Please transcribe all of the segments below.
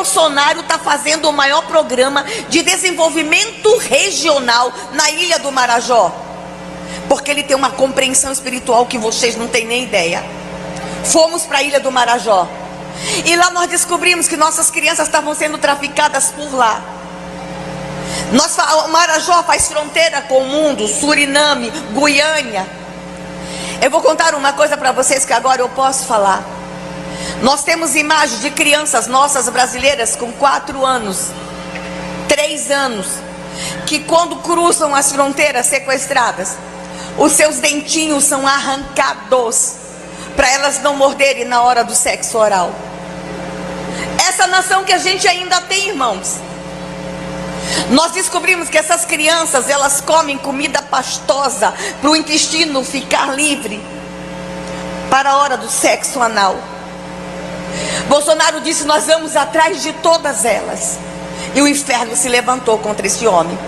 Bolsonaro está fazendo o maior programa de desenvolvimento regional na Ilha do Marajó? Porque ele tem uma compreensão espiritual que vocês não têm nem ideia. Fomos para a Ilha do Marajó e lá nós descobrimos que nossas crianças estavam sendo traficadas por lá. O Marajó faz fronteira com o mundo, Suriname, Guiânia. Eu vou contar uma coisa para vocês que agora eu posso falar. Nós temos imagens de crianças nossas brasileiras com 4 anos, 3 anos, que quando cruzam as fronteiras sequestradas, os seus dentinhos são arrancados para elas não morderem na hora do sexo oral. Essa nação que a gente ainda tem, irmãos. Nós descobrimos que essas crianças, elas comem comida pastosa para o intestino ficar livre para a hora do sexo anal. Bolsonaro disse: nós vamos atrás de todas elas. E o inferno se levantou contra esse homem.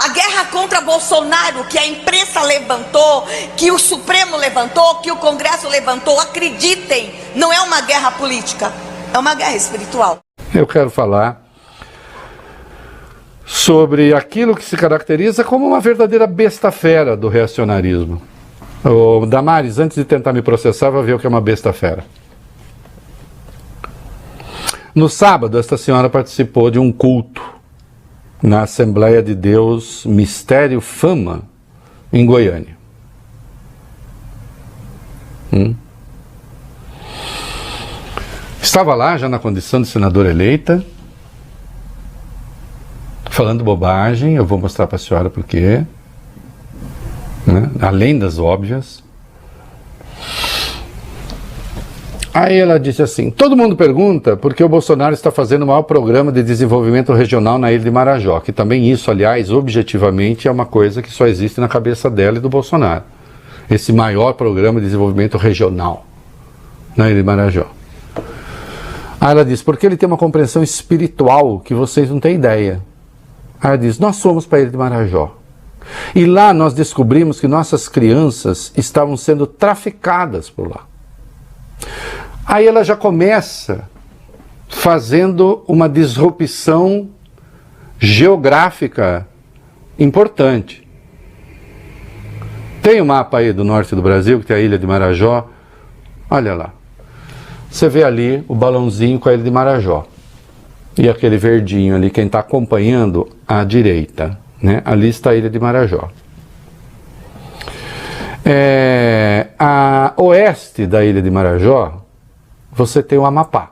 A guerra contra Bolsonaro, que a imprensa levantou, que o Supremo levantou, que o Congresso levantou, acreditem, não é uma guerra política, é uma guerra espiritual. Eu quero falar sobre aquilo que se caracteriza como uma verdadeira besta-fera do reacionarismo. Ô, Damares, antes de tentar me processar, vai ver o que é uma besta-fera. No sábado, esta senhora participou de um culto na Assembleia de Deus Mistério Fama, em Goiânia. Estava lá já na condição de senadora eleita, falando bobagem. Eu vou mostrar para a senhora por quê, né? Além das óbvias. Aí ela disse assim: todo mundo pergunta por que o Bolsonaro está fazendo o maior programa de desenvolvimento regional na Ilha de Marajó, que também isso, aliás, objetivamente é uma coisa que só existe na cabeça dela e do Bolsonaro. Esse maior programa de desenvolvimento regional na Ilha de Marajó. Aí ela disse: porque ele tem uma compreensão espiritual que vocês não têm ideia. Aí ela disse: nós fomos para a Ilha de Marajó e lá nós descobrimos que nossas crianças estavam sendo traficadas por lá. Aí ela já começa fazendo uma disrupção geográfica importante. Tem um mapa aí do norte do Brasil, que tem a Ilha de Marajó. Olha lá. Você vê ali o balãozinho com a Ilha de Marajó. E aquele verdinho ali, quem está acompanhando à direita, né? Ali está a Ilha de Marajó. A oeste da Ilha de Marajó, você tem o Amapá.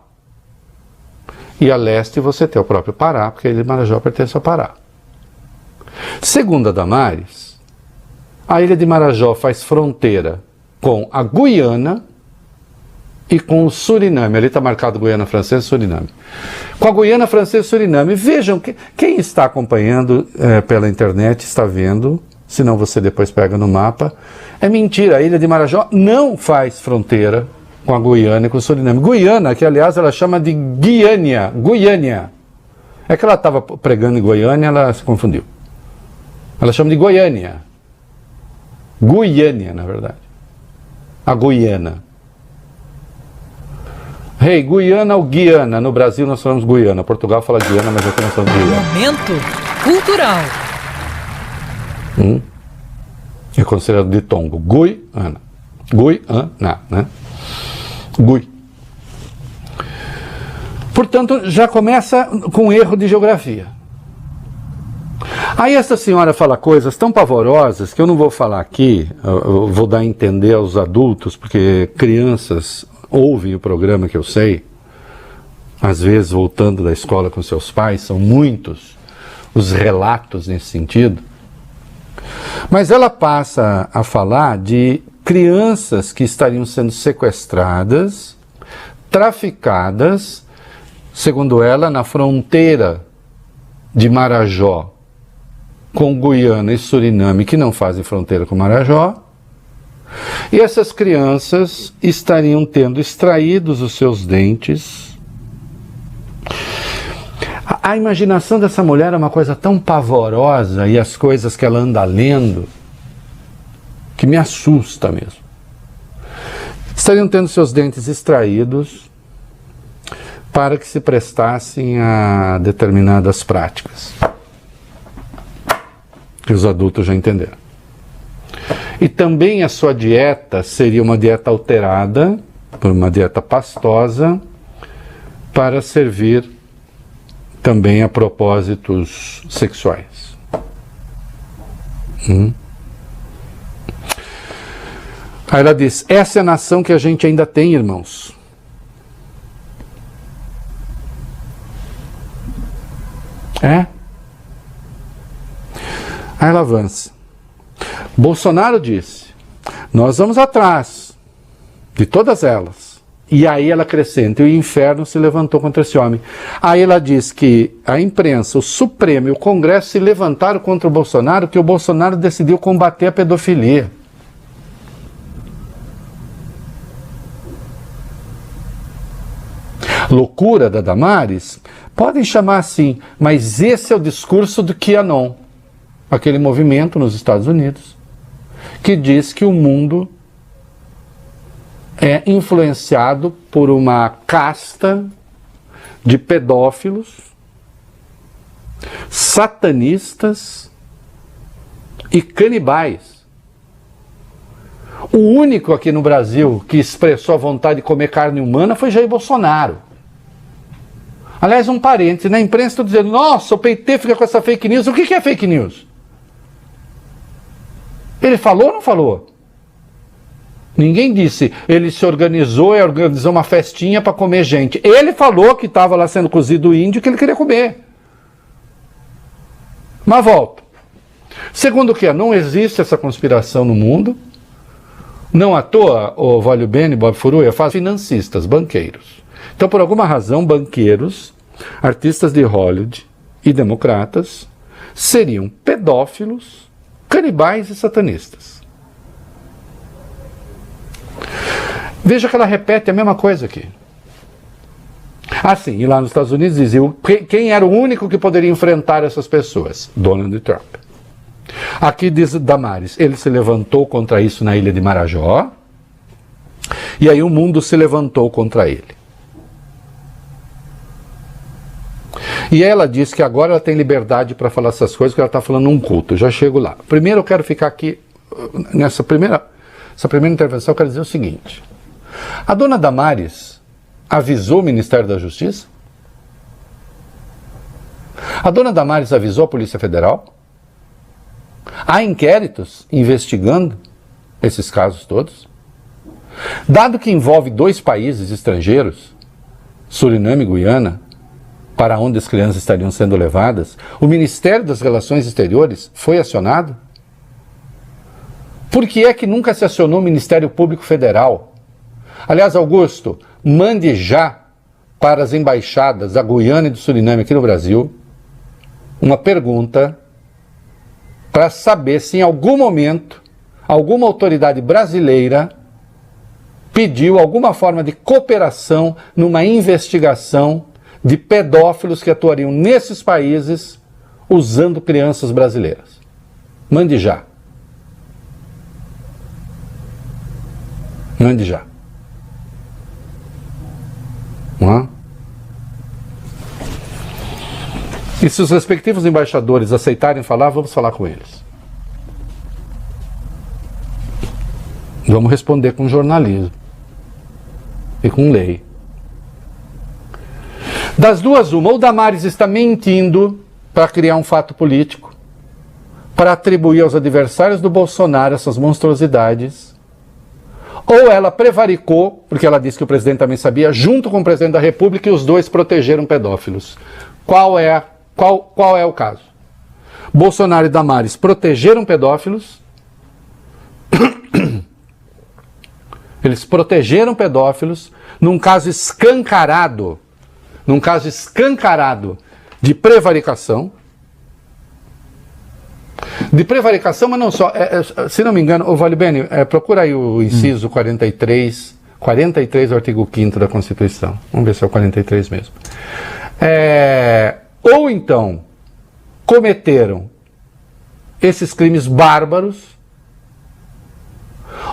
E a leste você tem o próprio Pará, porque a Ilha de Marajó pertence ao Pará. Segundo a Damares, a Ilha de Marajó faz fronteira com a Guiana e com o Suriname. Ali está marcado Guiana Francesa e Suriname. Com a Guiana Francesa e Suriname, vejam, quem está acompanhando pela internet está vendo, senão você depois pega no mapa. É mentira, a Ilha de Marajó não faz fronteira com a Guiana e com o Suriname. Guiana, que aliás ela chama de Guiânia, Guiânia. É que ela estava pregando em Goiânia, ela se confundiu. Ela chama de Goiânia. Guiânia, na verdade. A Guiana. Hey, Guiana ou Guiana? No Brasil nós falamos Guiana. Portugal fala Guiana, mas aqui nós falamos Guiana. Momento cultural. É considerado ditongo. Guiana. Guiana, né? Gui. Portanto, já começa com um erro de geografia. Aí essa senhora fala coisas tão pavorosas que eu não vou falar aqui, eu vou dar a entender aos adultos, porque crianças ouvem o programa, que eu sei, às vezes voltando da escola com seus pais, são muitos os relatos nesse sentido. Mas ela passa a falar de crianças que estariam sendo sequestradas, traficadas, segundo ela, na fronteira de Marajó com Guiana e Suriname, que não fazem fronteira com Marajó, e essas crianças estariam tendo extraídos os seus dentes. A imaginação dessa mulher é uma coisa tão pavorosa, e as coisas que ela anda lendo, que me assusta mesmo. Estariam tendo seus dentes extraídos para que se prestassem a determinadas práticas, que os adultos já entenderam. E também a sua dieta seria uma dieta alterada, por uma dieta pastosa, para servir também a propósitos sexuais. Aí ela diz, essa é a nação que a gente ainda tem, irmãos. É? Aí ela avança. Bolsonaro disse, nós vamos atrás de todas elas. E aí ela acrescenta, e o inferno se levantou contra esse homem. Aí ela diz que a imprensa, o Supremo e o Congresso se levantaram contra o Bolsonaro, que o Bolsonaro decidiu combater a pedofilia. Loucura da Damares? Podem chamar assim, mas esse é o discurso do QAnon, aquele movimento nos Estados Unidos, que diz que o mundo é influenciado por uma casta de pedófilos, satanistas e canibais. O único aqui no Brasil que expressou a vontade de comer carne humana foi Jair Bolsonaro. Aliás, um parêntese, na imprensa estou dizendo, nossa, o PT fica com essa fake news. O que é fake news? Ele falou ou não falou? Ninguém disse, ele se organizou e organizou uma festinha para comer gente. Ele falou que estava lá sendo cozido índio que ele queria comer. Mas volto. Segundo o que? Não existe essa conspiração no mundo. Não à toa, o Valio Bene e Bob Furuia fazem financistas, banqueiros. Então, por alguma razão, banqueiros, artistas de Hollywood e democratas seriam pedófilos, canibais e satanistas. Veja que ela repete a mesma coisa aqui. Assim, e lá nos Estados Unidos diziam quem era o único que poderia enfrentar essas pessoas? Donald Trump. Aqui diz Damares, ele se levantou contra isso na ilha de Marajó, e aí o mundo se levantou contra ele. E ela diz que agora ela tem liberdade para falar essas coisas, que ela está falando num culto. Eu já chego lá. Primeiro eu quero ficar aqui, essa primeira intervenção, eu quero dizer o seguinte. A dona Damares avisou o Ministério da Justiça? A dona Damares avisou a Polícia Federal? Há inquéritos investigando esses casos todos? Dado que envolve 2 países estrangeiros, Suriname e Guiana, para onde as crianças estariam sendo levadas, o Ministério das Relações Exteriores foi acionado? Por que é que nunca se acionou o Ministério Público Federal? Aliás, Augusto, mande já para as embaixadas da Guiana e do Suriname aqui no Brasil uma pergunta para saber se em algum momento alguma autoridade brasileira pediu alguma forma de cooperação numa investigação de pedófilos que atuariam nesses países usando crianças brasileiras. Mande já. Mande já. Não é? E se os respectivos embaixadores aceitarem falar, vamos falar com eles. Vamos responder com jornalismo e com lei. Das duas, uma, ou Damares está mentindo para criar um fato político, para atribuir aos adversários do Bolsonaro essas monstruosidades, ou ela prevaricou, porque ela disse que o presidente também sabia, junto com o presidente da República, e os dois protegeram pedófilos. Qual é o caso? Bolsonaro e Damares protegeram pedófilos, eles protegeram pedófilos num caso escancarado de prevaricação. De prevaricação, mas não só. Se não me engano, Valio Bene, procura aí o inciso 43 do artigo 5º da Constituição. Vamos ver se é o 43 mesmo. Ou então, cometeram esses crimes bárbaros,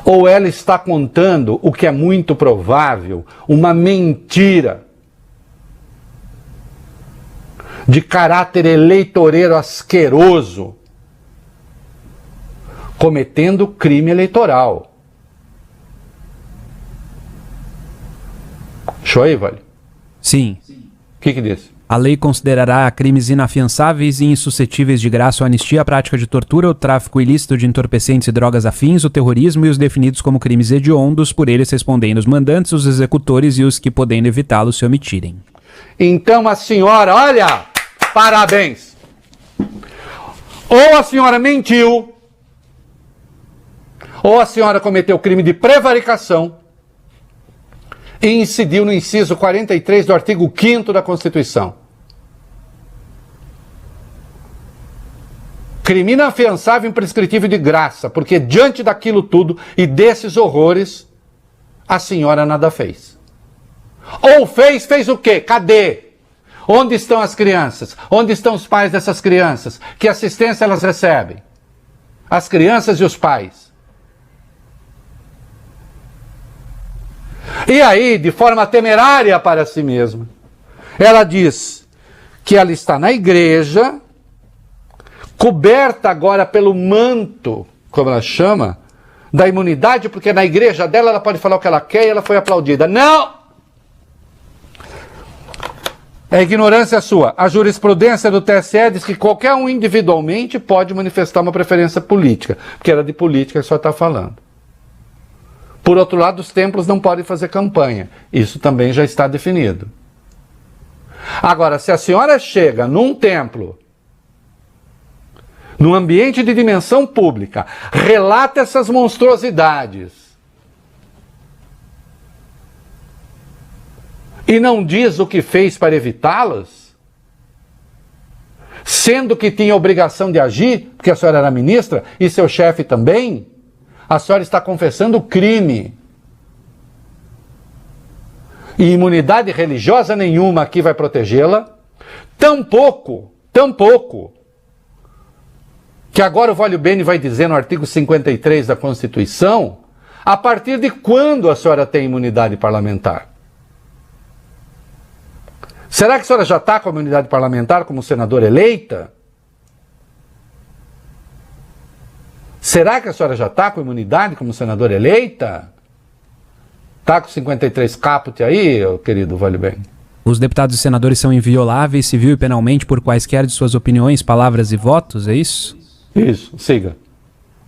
ou ela está contando, o que é muito provável, uma mentira de caráter eleitoreiro asqueroso, cometendo crime eleitoral. Show aí, Vale? Sim. O que disse? A lei considerará crimes inafiançáveis e insuscetíveis de graça ou anistia a prática de tortura, o tráfico ilícito de entorpecentes e drogas afins, o terrorismo e os definidos como crimes hediondos, por eles respondendo os mandantes, os executores e os que, podendo evitá-los, se omitirem. Então a senhora, olha, parabéns. Ou a senhora mentiu, ou a senhora cometeu crime de prevaricação e incidiu no inciso 43 do artigo 5º da Constituição. Crime inafiançável e imprescritível de graça, porque diante daquilo tudo e desses horrores, a senhora nada fez. Ou fez o quê? Cadê? Onde estão as crianças? Onde estão os pais dessas crianças? Que assistência elas recebem? As crianças e os pais. E aí, de forma temerária para si mesma, ela diz que ela está na igreja, coberta agora pelo manto, como ela chama, da imunidade, porque na igreja dela ela pode falar o que ela quer e ela foi aplaudida. Não! É ignorância sua. A jurisprudência do TSE diz que qualquer um individualmente pode manifestar uma preferência política, porque era de política que só está falando. Por outro lado, os templos não podem fazer campanha. Isso também já está definido. Agora, se a senhora chega num templo, num ambiente de dimensão pública, relata essas monstruosidades e não diz o que fez para evitá-las, sendo que tinha obrigação de agir, porque a senhora era ministra e seu chefe também, a senhora está confessando crime. E imunidade religiosa nenhuma aqui vai protegê-la. Tampouco, que agora o Vale Bene vai dizer no artigo 53 da Constituição, a partir de quando a senhora tem imunidade parlamentar. Será que a senhora já está com a imunidade parlamentar como senadora eleita? Será que a senhora já está com imunidade como senadora eleita? Está com 53 caput aí, querido Vale Bene? Os deputados e senadores são invioláveis civil e penalmente por quaisquer de suas opiniões, palavras e votos, é isso? Isso, siga.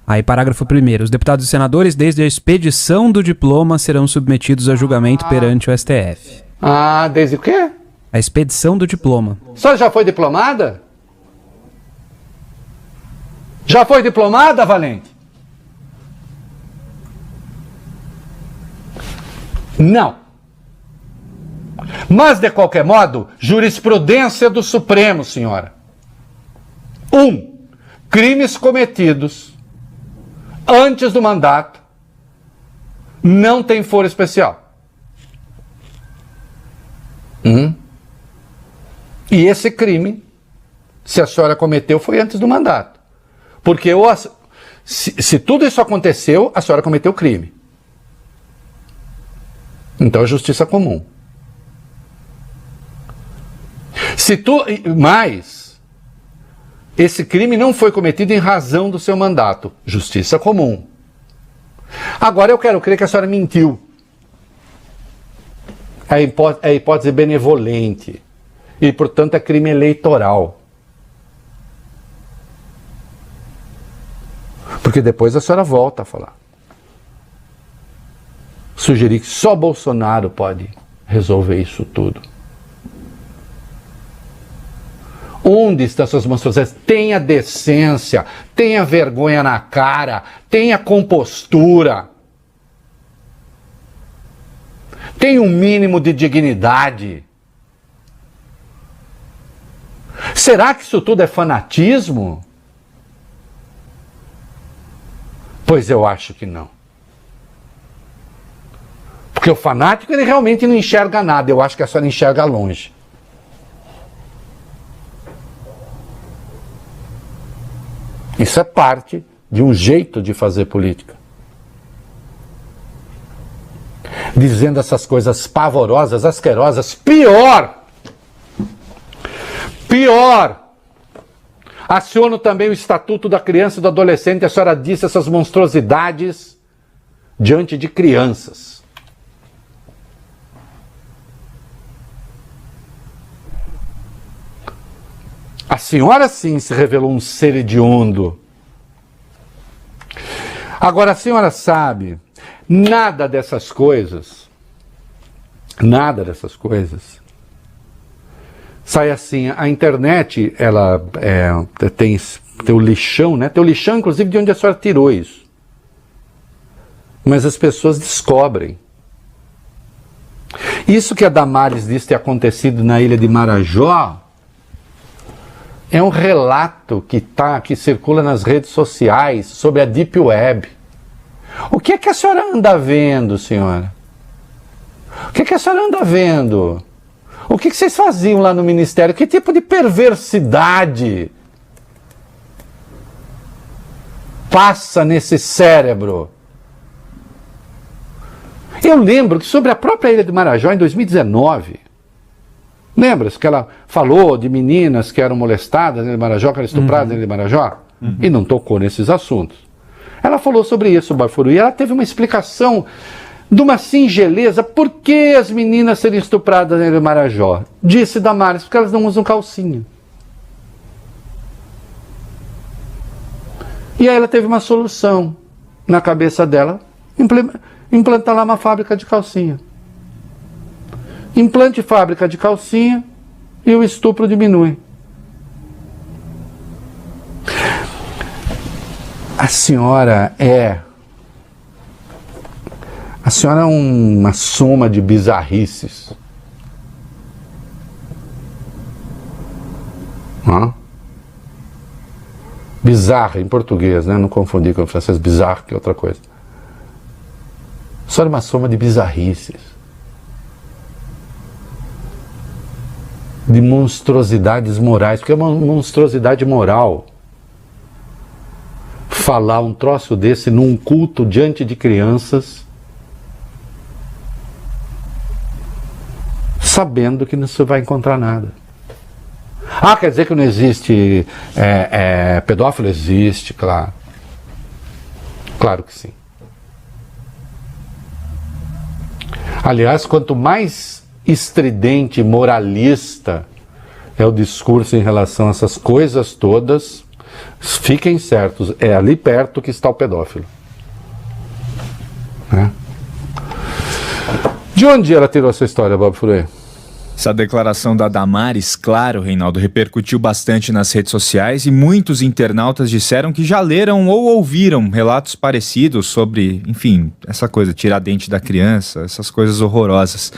Aí, parágrafo 1º. Os deputados e senadores, desde a expedição do diploma, serão submetidos a julgamento perante o STF. Ah, desde o quê? A expedição do diploma. A senhora já foi diplomada? Já foi diplomada, Valente? Não. Mas, de qualquer modo, jurisprudência do Supremo, senhora. 1. Crimes cometidos antes do mandato não tem foro especial. E esse crime, se a senhora cometeu, foi antes do mandato. Porque se tudo isso aconteceu, a senhora cometeu crime. Então é justiça comum. Mas esse crime não foi cometido em razão do seu mandato. Justiça comum. Agora eu quero crer que a senhora mentiu. É hipótese benevolente. E, portanto, é crime eleitoral. Porque depois a senhora volta a falar. Sugerir que só Bolsonaro pode resolver isso tudo. Onde estão suas monstruosidades? Tenha decência, tenha vergonha na cara, tenha compostura. Tenha um mínimo de dignidade. Será que isso tudo é fanatismo? Pois eu acho que não. Porque o fanático, ele realmente não enxerga nada. Eu acho que a senhora enxerga longe. Isso é parte de um jeito de fazer política. Dizendo essas coisas pavorosas, asquerosas. Pior Pior, aciono também o Estatuto da Criança e do Adolescente. A senhora disse essas monstruosidades diante de crianças. A senhora sim se revelou um ser hediondo. Agora a senhora sabe, nada dessas coisas sai assim. A internet, ela tem o lixão, né? Tem o lixão, inclusive, de onde a senhora tirou isso. Mas as pessoas descobrem. Isso que a Damares disse ter acontecido na ilha de Marajó é um relato que circula nas redes sociais sobre a Deep Web. O que é que a senhora anda vendo, senhora? O que é que a senhora anda vendo? O que vocês faziam lá no ministério? Que tipo de perversidade passa nesse cérebro? Eu lembro que sobre a própria ilha de Marajó, em 2019, lembra-se que ela falou de meninas que eram molestadas na ilha de Marajó, que eram estupradas na ilha de Marajó? E não tocou nesses assuntos. Ela falou sobre isso, Bafuru, e ela teve uma explicação de uma singeleza. Por que as meninas serem estupradas na ilha de Marajó? Disse Damares, porque elas não usam calcinha. E aí ela teve uma solução na cabeça dela, implantar lá uma fábrica de calcinha. Implante fábrica de calcinha e o estupro diminui. A senhora é uma soma de bizarrices. Bizarra em português, né? Não confundir com o francês, bizarro, que é outra coisa. A senhora é uma soma de bizarrices. De monstruosidades morais, porque é uma monstruosidade moral falar um troço desse num culto diante de crianças, sabendo que não se vai encontrar nada. Ah, quer dizer que não existe pedófilo? Existe, claro. Claro que sim. Aliás, quanto mais estridente e moralista é o discurso em relação a essas coisas todas, fiquem certos, é ali perto que está o pedófilo. Né? De onde ela tirou essa história, Bob Furê? Essa declaração da Damares, claro, Reinaldo, repercutiu bastante nas redes sociais e muitos internautas disseram que já leram ou ouviram relatos parecidos sobre, enfim, essa coisa, tirar dente da criança, essas coisas horrorosas.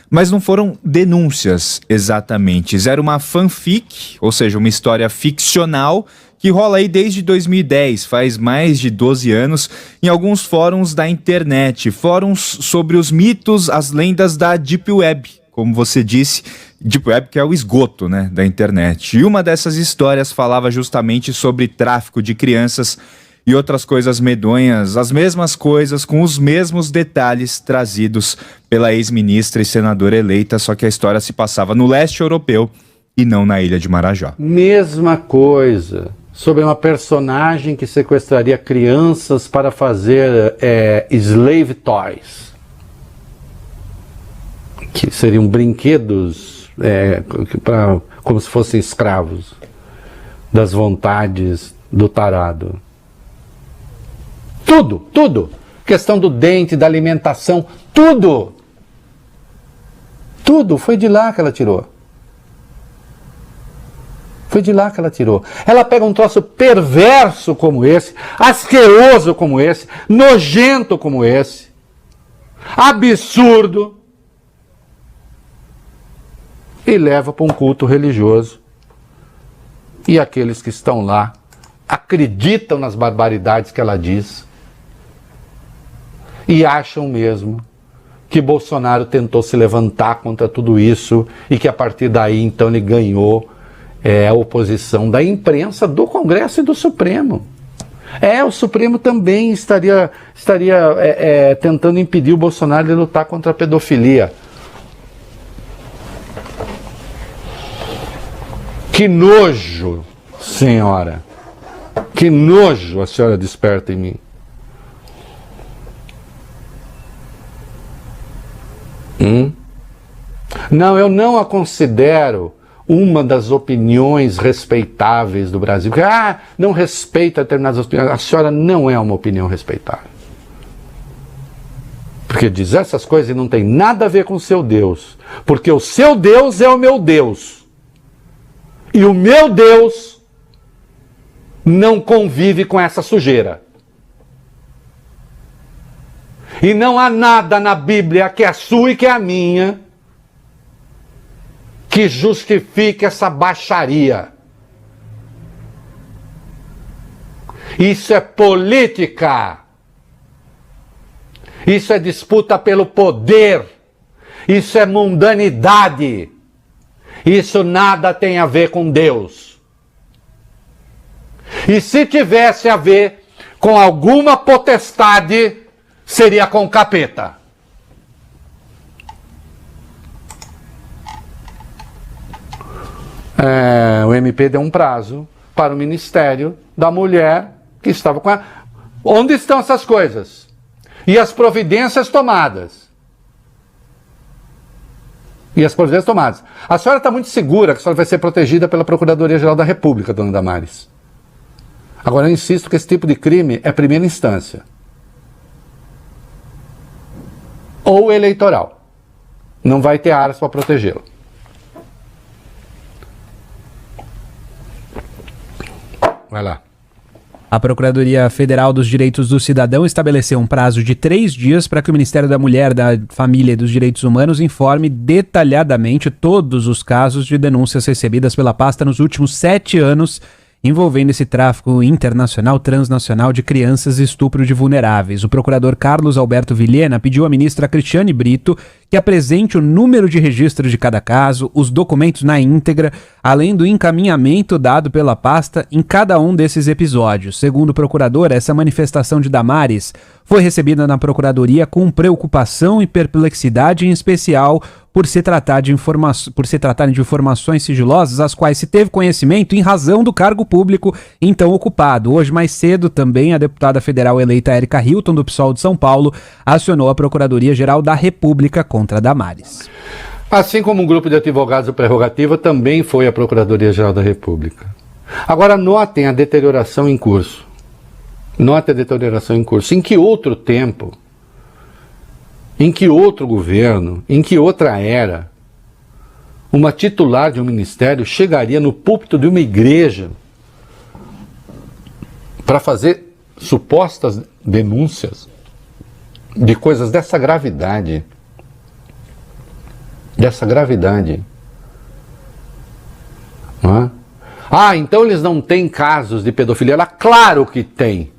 Mas não foram denúncias exatamente, era uma fanfic, ou seja, uma história ficcional que rola aí desde 2010, faz mais de 12 anos, em alguns fóruns da internet, fóruns sobre os mitos, as lendas da Deep Web, como você disse, Deep Web que é o esgoto, né, da internet. E uma dessas histórias falava justamente sobre tráfico de crianças e outras coisas medonhas, as mesmas coisas, com os mesmos detalhes trazidos pela ex-ministra e senadora eleita, só que a história se passava no leste europeu e não na ilha de Marajó. Mesma coisa, sobre uma personagem que sequestraria crianças para fazer slave toys, que seriam brinquedos como se fossem escravos das vontades do tarado. Tudo. Questão do dente, da alimentação, tudo foi de lá que ela tirou. Foi de lá que ela tirou. Ela pega um troço perverso como esse, asqueroso como esse, nojento como esse, absurdo, e leva para um culto religioso. E aqueles que estão lá acreditam nas barbaridades que ela diz e acham mesmo que Bolsonaro tentou se levantar contra tudo isso e que a partir daí então ele ganhou a oposição da imprensa, do Congresso e do Supremo. O Supremo também estaria tentando impedir o Bolsonaro de lutar contra a Que nojo, senhora. Que nojo a senhora desperta em mim. Não, eu não a considero uma das opiniões respeitáveis do Brasil. Não respeita determinadas opiniões. A senhora não é uma opinião respeitável. Porque diz essas coisas e não tem nada a ver com o seu Deus. Porque o seu Deus é o meu Deus. E o meu Deus não convive com essa sujeira. E não há nada na Bíblia que é sua e que é a minha que justifique essa baixaria. Isso é política. Isso é disputa pelo poder. Isso é mundanidade. Isso nada tem a ver com Deus. E se tivesse a ver com alguma potestade, seria com o capeta. O MP deu um prazo para o Ministério da Mulher que estava com a... Onde estão essas coisas? E as providências tomadas? A senhora está muito segura que a senhora vai ser protegida pela Procuradoria-Geral da República, dona Damares. Agora eu insisto que esse tipo de crime é primeira instância. Ou eleitoral. Não vai ter áreas para protegê-lo. Vai lá. A Procuradoria Federal dos Direitos do Cidadão estabeleceu um prazo de 3 dias para que o Ministério da Mulher, da Família e dos Direitos Humanos informe detalhadamente todos os casos de denúncias recebidas pela pasta nos últimos 7 anos envolvendo esse tráfico internacional, transnacional de crianças e estupro de vulneráveis. O procurador Carlos Alberto Vilhena pediu à ministra Cristiane Brito que apresente o número de registro de cada caso, os documentos na íntegra, além do encaminhamento dado pela pasta em cada um desses episódios. Segundo o procurador, essa manifestação de Damares foi recebida na Procuradoria com preocupação e perplexidade, em especial por se tratarem de informações sigilosas, as quais se teve conhecimento em razão do cargo público então ocupado. Hoje, mais cedo, também a deputada federal eleita Érica Hilton, do PSOL de São Paulo, acionou a Procuradoria-Geral da República contra Damares. Assim como um grupo de advogados do Prerrogativa também foi à Procuradoria-Geral da República. Agora, notem a deterioração em curso. Em que outro tempo, em que outro governo, em que outra era, uma titular de um ministério chegaria no púlpito de uma igreja para fazer supostas denúncias de coisas dessa gravidade? Não é? Então eles não têm casos de pedofilia. Claro que tem.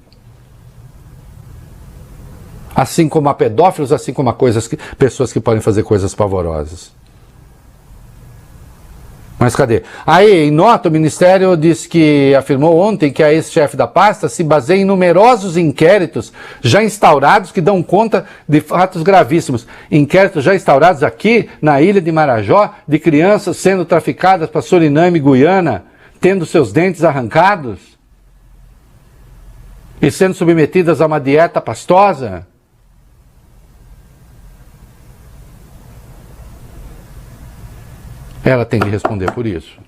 Assim como há pedófilos, assim como há pessoas que podem fazer coisas pavorosas. Mas cadê? Aí, em nota, o Ministério afirmou ontem que a ex-chefe da pasta se baseia em numerosos inquéritos já instaurados que dão conta de fatos gravíssimos. Inquéritos já instaurados aqui, na ilha de Marajó, de crianças sendo traficadas para Suriname e Guiana, tendo seus dentes arrancados e sendo submetidas a uma dieta pastosa. Ela tem que responder por isso.